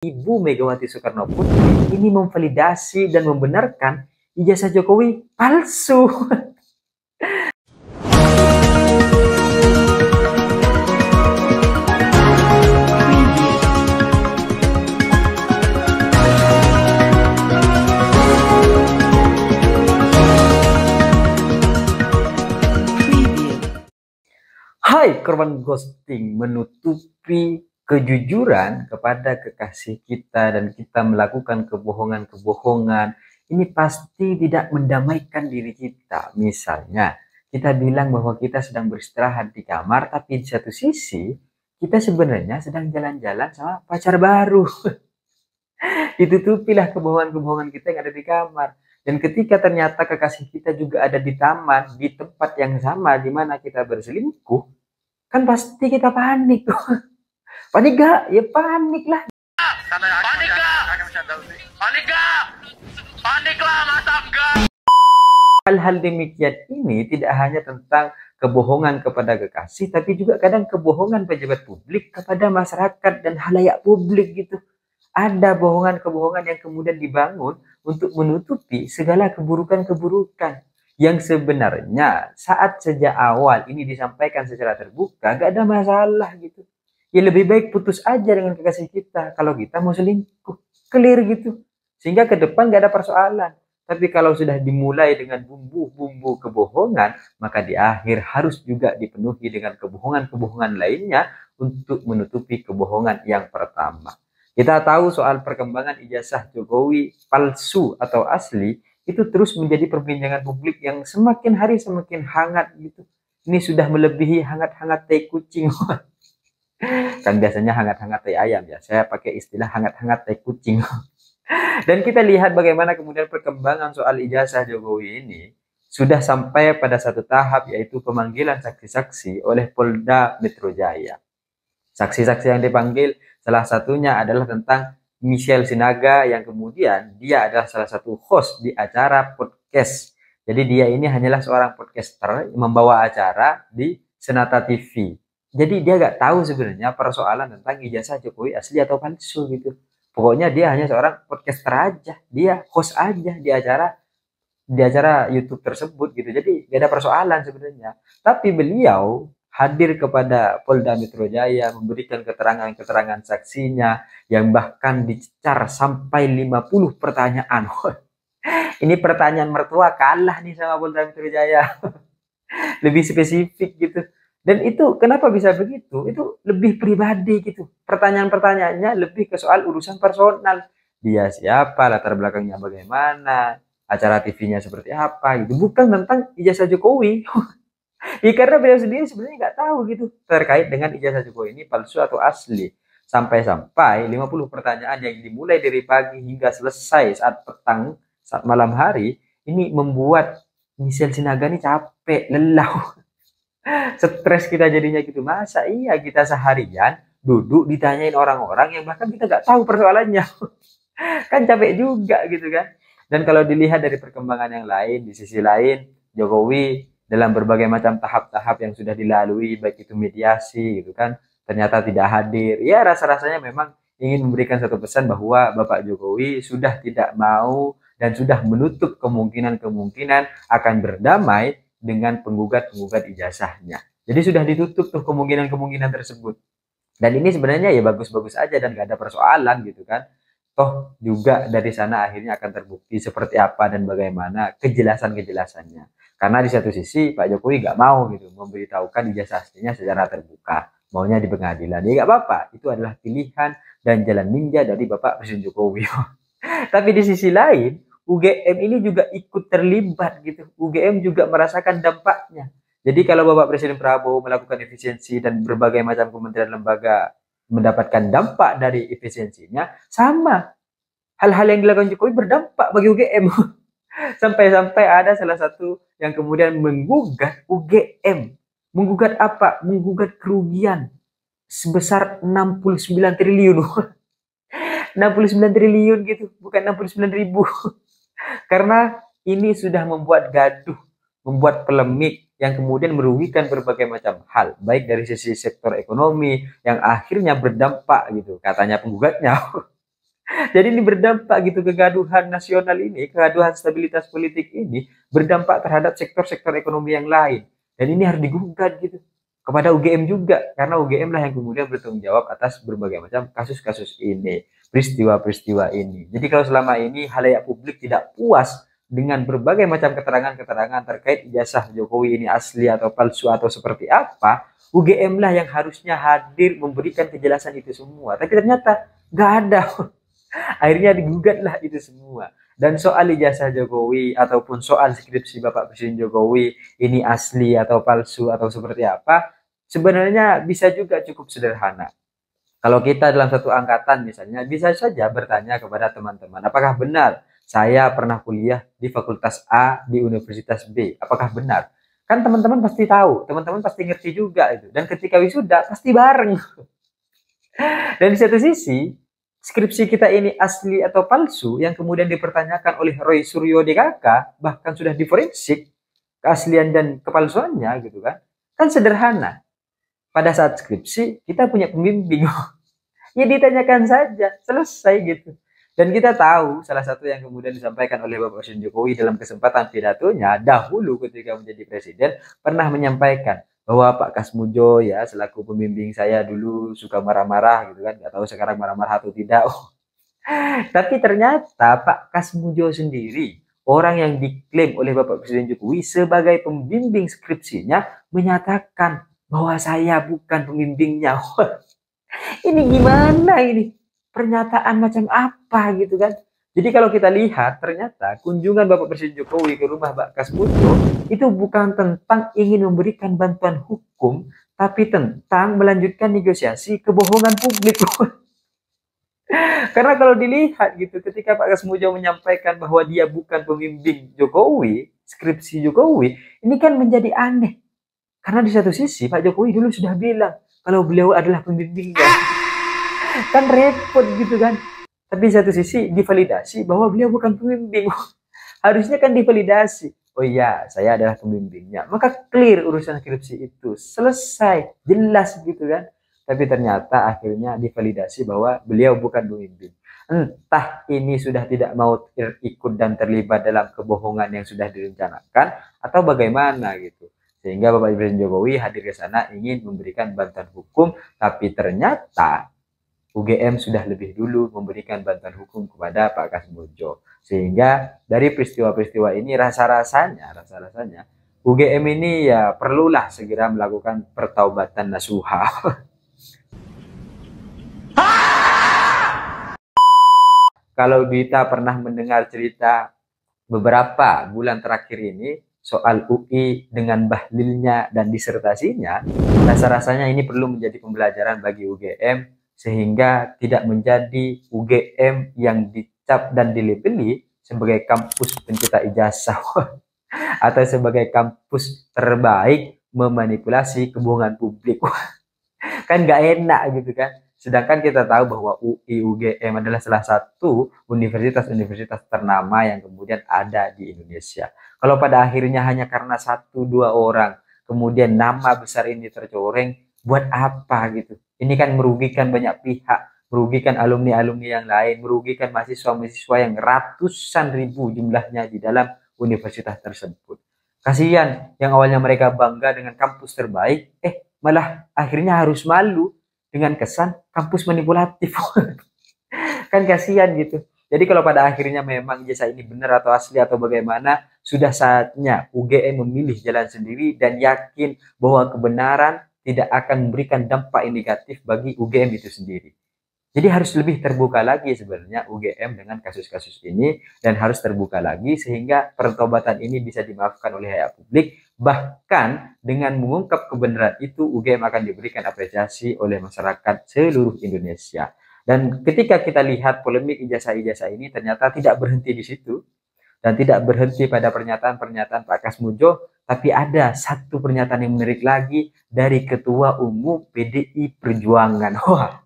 Ibu Megawati Soekarno Putri ini memvalidasi dan membenarkan ijazah Jokowi palsu. Hai korban ghosting, menutupi kejujuran kepada kekasih kita dan kita melakukan kebohongan-kebohongan, ini pasti tidak mendamaikan diri kita. Misalnya, kita bilang bahwa kita sedang beristirahat di kamar, tapi di satu sisi kita sebenarnya sedang jalan-jalan sama pacar baru. Ditutupilah kebohongan-kebohongan kita yang ada di kamar. Dan ketika ternyata kekasih kita juga ada di taman, di tempat yang sama di mana kita berselingkuh, kan pasti kita panik. Panik gak? Ya panik lah. Panik gak? Panik gak? Panik lah, masa enggak? Hal-hal demikian ini tidak hanya tentang kebohongan kepada kekasih, tapi juga kadang kebohongan pejabat publik kepada masyarakat dan halayak publik gitu. Ada bohongan-kebohongan yang kemudian dibangun untuk menutupi segala keburukan-keburukan yang sebenarnya saat sejak awal ini disampaikan secara terbuka gak ada masalah gitu. Ya lebih baik putus aja dengan kekasih kita kalau kita mau selingkuh, clear gitu, sehingga ke depan gak ada persoalan. Tapi kalau sudah dimulai dengan bumbu-bumbu kebohongan, maka di akhir harus juga dipenuhi dengan kebohongan-kebohongan lainnya untuk menutupi kebohongan yang pertama. Kita tahu soal perkembangan ijazah Jokowi palsu atau asli itu terus menjadi perbincangan publik yang semakin hari semakin hangat gitu. Ini sudah melebihi hangat-hangat teh kucing. Kan biasanya hangat-hangat teh ayam ya. Saya pakai istilah hangat-hangat teh kucing. Dan kita lihat bagaimana kemudian perkembangan soal ijazah Jokowi ini sudah sampai pada satu tahap, yaitu pemanggilan saksi-saksi oleh Polda Metro Jaya. Saksi-saksi yang dipanggil salah satunya adalah tentang Michelle Sinaga yang kemudian dia adalah salah satu host di acara podcast. Jadi dia ini hanyalah seorang podcaster yang membawa acara di Senata TV. Jadi dia gak tahu sebenarnya persoalan tentang ijazah Jokowi asli atau palsu gitu. Pokoknya dia hanya seorang podcaster aja, dia host aja di acara YouTube tersebut gitu. Jadi gak ada persoalan sebenarnya. Tapi beliau hadir kepada Polda Metro Jaya, memberikan keterangan-keterangan saksinya yang bahkan dicecar sampai 50 pertanyaan. Ini pertanyaan mertua kalah nih sama Polda Metro Jaya. Lebih spesifik gitu. Dan itu kenapa bisa begitu? Itu lebih pribadi gitu. Pertanyaan-pertanyaannya lebih ke soal urusan personal. Dia siapa, latar belakangnya bagaimana, acara TV-nya seperti apa gitu. Bukan tentang ijazah Jokowi. Ya, karena beliau sendiri sebenarnya nggak tahu gitu terkait dengan ijazah Jokowi ini palsu atau asli. Sampai-sampai 50 pertanyaan yang dimulai dari pagi hingga selesai saat petang, saat malam hari, ini membuat Michelle Sinaga ini capek, lelah. Stres kita jadinya gitu. Masa iya kita seharian duduk ditanyain orang-orang yang bahkan kita nggak tahu persoalannya. Kan capek juga gitu kan. Dan kalau dilihat dari perkembangan yang lain, di sisi lain Jokowi dalam berbagai macam tahap-tahap yang sudah dilalui, baik itu mediasi gitu kan, ternyata tidak hadir. Ya rasa-rasanya memang ingin memberikan satu pesan bahwa Bapak Jokowi sudah tidak mau dan sudah menutup kemungkinan-kemungkinan akan berdamai dengan penggugat-penggugat ijazahnya. Jadi sudah ditutup tuh kemungkinan-kemungkinan tersebut. Dan ini sebenarnya ya bagus-bagus aja dan gak ada persoalan gitu kan. Toh juga dari sana akhirnya akan terbukti seperti apa dan bagaimana kejelasan-kejelasannya. Karena di satu sisi Pak Jokowi gak mau gitu memberitahukan ijazah aslinya secara terbuka. Maunya di pengadilan. Ya gak apa-apa. Itu adalah pilihan dan jalan ninja dari Bapak Presiden Jokowi. Tapi di sisi lain, UGM ini juga ikut terlibat gitu. UGM juga merasakan dampaknya. Jadi kalau Bapak Presiden Prabowo melakukan efisiensi dan berbagai macam kementerian lembaga mendapatkan dampak dari efisiensinya, sama. Hal-hal yang dilakukan Jokowi berdampak bagi UGM. Sampai-sampai ada salah satu yang kemudian menggugat UGM. Menggugat apa? Menggugat kerugian sebesar 69 triliun. 69 triliun gitu, bukan 69 ribu. Karena ini sudah membuat gaduh, membuat polemik yang kemudian merugikan berbagai macam hal, baik dari sisi sektor ekonomi yang akhirnya berdampak gitu, katanya penggugatnya. Jadi ini berdampak gitu, kegaduhan nasional ini, kegaduhan stabilitas politik ini berdampak terhadap sektor-sektor ekonomi yang lain. Dan ini harus digugat gitu kepada UGM juga, karena UGM lah yang kemudian bertanggung jawab atas berbagai macam kasus-kasus ini, peristiwa-peristiwa ini. Jadi kalau selama ini halayak publik tidak puas dengan berbagai macam keterangan-keterangan terkait ijazah Jokowi ini asli atau palsu atau seperti apa, UGM lah yang harusnya hadir memberikan kejelasan itu semua. Tapi ternyata nggak ada. Akhirnya digugatlah itu semua. Dan soal ijazah Jokowi ataupun soal skripsi Bapak Presiden Jokowi ini asli atau palsu atau seperti apa, sebenarnya bisa juga cukup sederhana. Kalau kita dalam satu angkatan misalnya, bisa saja bertanya kepada teman-teman, apakah benar saya pernah kuliah di fakultas A di Universitas B? Apakah benar? Kan teman-teman pasti tahu, teman-teman pasti ngerti juga itu. Dan ketika wisuda pasti bareng. Dan di satu sisi, skripsi kita ini asli atau palsu yang kemudian dipertanyakan oleh Roy Suryo DKK, bahkan sudah diforensik keaslian dan kepalsuannya gitu kan. Kan sederhana. Pada saat skripsi kita punya pembimbing. Ya ditanyakan saja, selesai gitu. Dan kita tahu salah satu yang kemudian disampaikan oleh Bapak Presiden Jokowi dalam kesempatan pidatonya dahulu ketika menjadi presiden pernah menyampaikan bahwa Pak Kasmujo ya selaku pembimbing saya dulu suka marah-marah gitu kan, nggak tahu sekarang marah-marah atau tidak. Tapi ternyata Pak Kasmujo sendiri, orang yang diklaim oleh Bapak Presiden Jokowi sebagai pembimbing skripsinya, menyatakan bahwa saya bukan pembimbingnya. Ini gimana ini? Pernyataan macam apa gitu kan? Jadi kalau kita lihat ternyata kunjungan Bapak Presiden Jokowi ke rumah Pak Kasmujo itu bukan tentang ingin memberikan bantuan hukum, tapi tentang melanjutkan negosiasi kebohongan publik. Karena kalau dilihat gitu, ketika Pak Kasmujo menyampaikan bahwa dia bukan pembimbing Jokowi, skripsi Jokowi, ini kan menjadi aneh. Karena di satu sisi Pak Jokowi dulu sudah bilang kalau beliau adalah pembimbingnya. Kan repot gitu kan. Tapi di satu sisi divalidasi bahwa beliau bukan pembimbing. Harusnya kan divalidasi. Oh iya, saya adalah pembimbingnya. Maka clear urusan skripsi itu. Selesai, jelas gitu kan. Tapi ternyata akhirnya divalidasi bahwa beliau bukan pembimbing. Entah ini sudah tidak mau ikut dan terlibat dalam kebohongan yang sudah direncanakan atau bagaimana gitu. Sehingga Bapak Presiden Jokowi hadir ke sana ingin memberikan bantuan hukum, tapi ternyata UGM sudah lebih dulu memberikan bantuan hukum kepada Pak Kasmujo. Sehingga dari peristiwa-peristiwa ini rasa-rasanya UGM ini ya perlulah segera melakukan pertaubatan nasuha. Kalau Dita pernah mendengar cerita beberapa bulan terakhir ini soal UI dengan bahlilnya dan disertasinya, rasa-rasanya ini perlu menjadi pembelajaran bagi UGM sehingga tidak menjadi UGM yang dicap dan dilabeli sebagai kampus pencipta ijazah atau sebagai kampus terbaik memanipulasi kebohongan publik. Kan nggak enak gitu kan. Sedangkan kita tahu bahwa UI UGM adalah salah satu universitas-universitas ternama yang kemudian ada di Indonesia. Kalau pada akhirnya hanya karena 1-2 orang kemudian nama besar ini tercoreng, buat apa gitu? Ini kan merugikan banyak pihak, merugikan alumni-alumni yang lain, merugikan mahasiswa-mahasiswa yang ratusan ribu jumlahnya di dalam universitas tersebut. Kasihan yang awalnya mereka bangga dengan kampus terbaik, malah akhirnya harus malu dengan kesan kampus manipulatif. Kan kasihan gitu. Jadi kalau pada akhirnya memang ijazah ini benar atau asli atau bagaimana, sudah saatnya UGM memilih jalan sendiri dan yakin bahwa kebenaran tidak akan memberikan dampak negatif bagi UGM itu sendiri. Jadi harus lebih terbuka lagi sebenarnya UGM dengan kasus-kasus ini, dan harus terbuka lagi sehingga pertobatan ini bisa dimaafkan oleh halayak publik. Bahkan dengan mengungkap kebenaran itu, UGM akan diberikan apresiasi oleh masyarakat seluruh Indonesia. Dan ketika kita lihat polemik ijazah-ijazah ini ternyata tidak berhenti di situ, dan tidak berhenti pada pernyataan-pernyataan Pak Kasmujo, tapi ada satu pernyataan yang menarik lagi dari Ketua Umum PDI Perjuangan. Wah,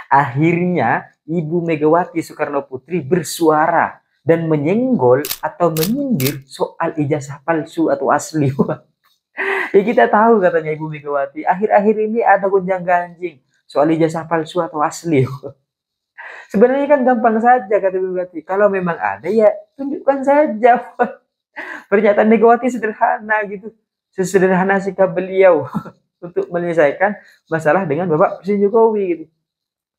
akhirnya Ibu Megawati Soekarno Putri bersuara dan menyenggol atau menyindir soal ijazah palsu atau asli. Ya kita tahu katanya Ibu Megawati, akhir-akhir ini ada gonjang-ganjing soal ijazah palsu atau asli. Sebenarnya kan gampang saja kata Megawati. Kalau memang ada ya tunjukkan saja. Pernyataan Megawati sederhana gitu. Sesederhana sikap beliau untuk menyelesaikan masalah dengan Bapak Presiden Jokowi gitu.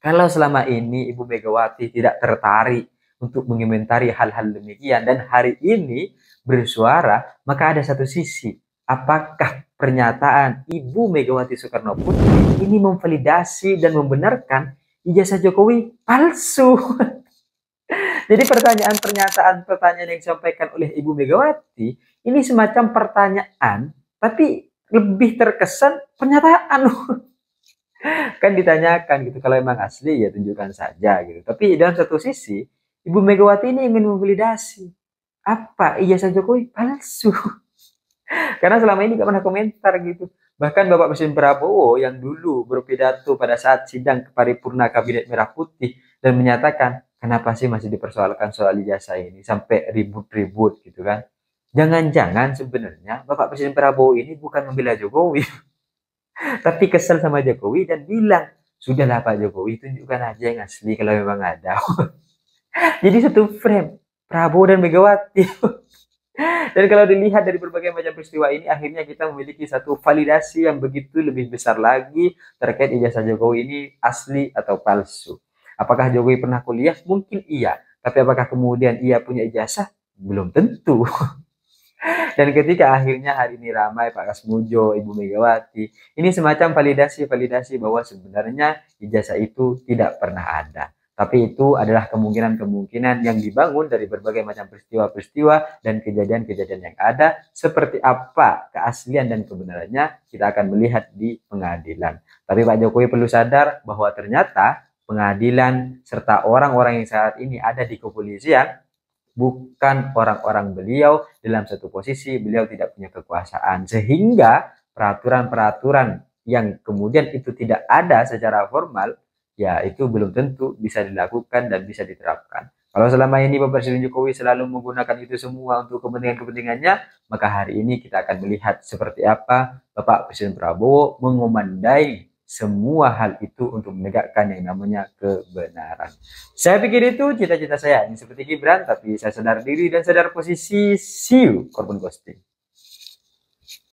Kalau selama ini Ibu Megawati tidak tertarik untuk mengomentari hal-hal demikian dan hari ini bersuara, maka ada satu sisi. Apakah pernyataan Ibu Megawati Soekarno Putri ini memvalidasi dan membenarkan ijazah Jokowi palsu? Jadi pertanyaan yang disampaikan oleh Ibu Megawati ini semacam pertanyaan, tapi lebih terkesan pernyataan. Kan ditanyakan gitu, kalau emang asli ya tunjukkan saja gitu. Tapi dalam satu sisi Ibu Megawati ini ingin memvalidasi apa ijazah Jokowi palsu. Karena selama ini gak pernah komentar gitu. Bahkan Bapak Presiden Prabowo yang dulu berpidato pada saat sidang paripurna Kabinet Merah Putih dan menyatakan kenapa sih masih dipersoalkan soal ijazah ini sampai ribut-ribut gitu kan. Jangan-jangan sebenarnya Bapak Presiden Prabowo ini bukan membela Jokowi, tapi kesel sama Jokowi dan bilang, sudahlah Pak Jokowi, tunjukkan aja yang asli kalau memang ada. Jadi satu frame, Prabowo dan Megawati. Dan kalau dilihat dari berbagai macam peristiwa ini, akhirnya kita memiliki satu validasi yang begitu lebih besar lagi terkait ijazah Jokowi ini asli atau palsu. Apakah Jokowi pernah kuliah? Mungkin iya. Tapi apakah kemudian ia punya ijazah? Belum tentu. Dan ketika akhirnya hari ini ramai Pak Kasmujo, Ibu Megawati, ini semacam validasi bahwa sebenarnya ijazah itu tidak pernah ada. Tapi itu adalah kemungkinan-kemungkinan yang dibangun dari berbagai macam peristiwa-peristiwa dan kejadian-kejadian yang ada. Seperti apa keaslian dan kebenarannya kita akan melihat di pengadilan. Tapi Pak Jokowi perlu sadar bahwa ternyata pengadilan serta orang-orang yang saat ini ada di kepolisian bukan orang-orang beliau dalam satu posisi beliau tidak punya kekuasaan. Sehingga peraturan-peraturan yang kemudian itu tidak ada secara formal, ya itu belum tentu bisa dilakukan dan bisa diterapkan. Kalau selama ini Bapak Presiden Jokowi selalu menggunakan itu semua untuk kepentingan-kepentingannya, maka hari ini kita akan melihat seperti apa Bapak Presiden Prabowo mengomandai semua hal itu untuk menegakkan yang namanya kebenaran. Saya pikir itu cita-cita saya. Ini seperti Gibran, tapi saya sadar diri dan sadar posisi. See you, korban ghosting.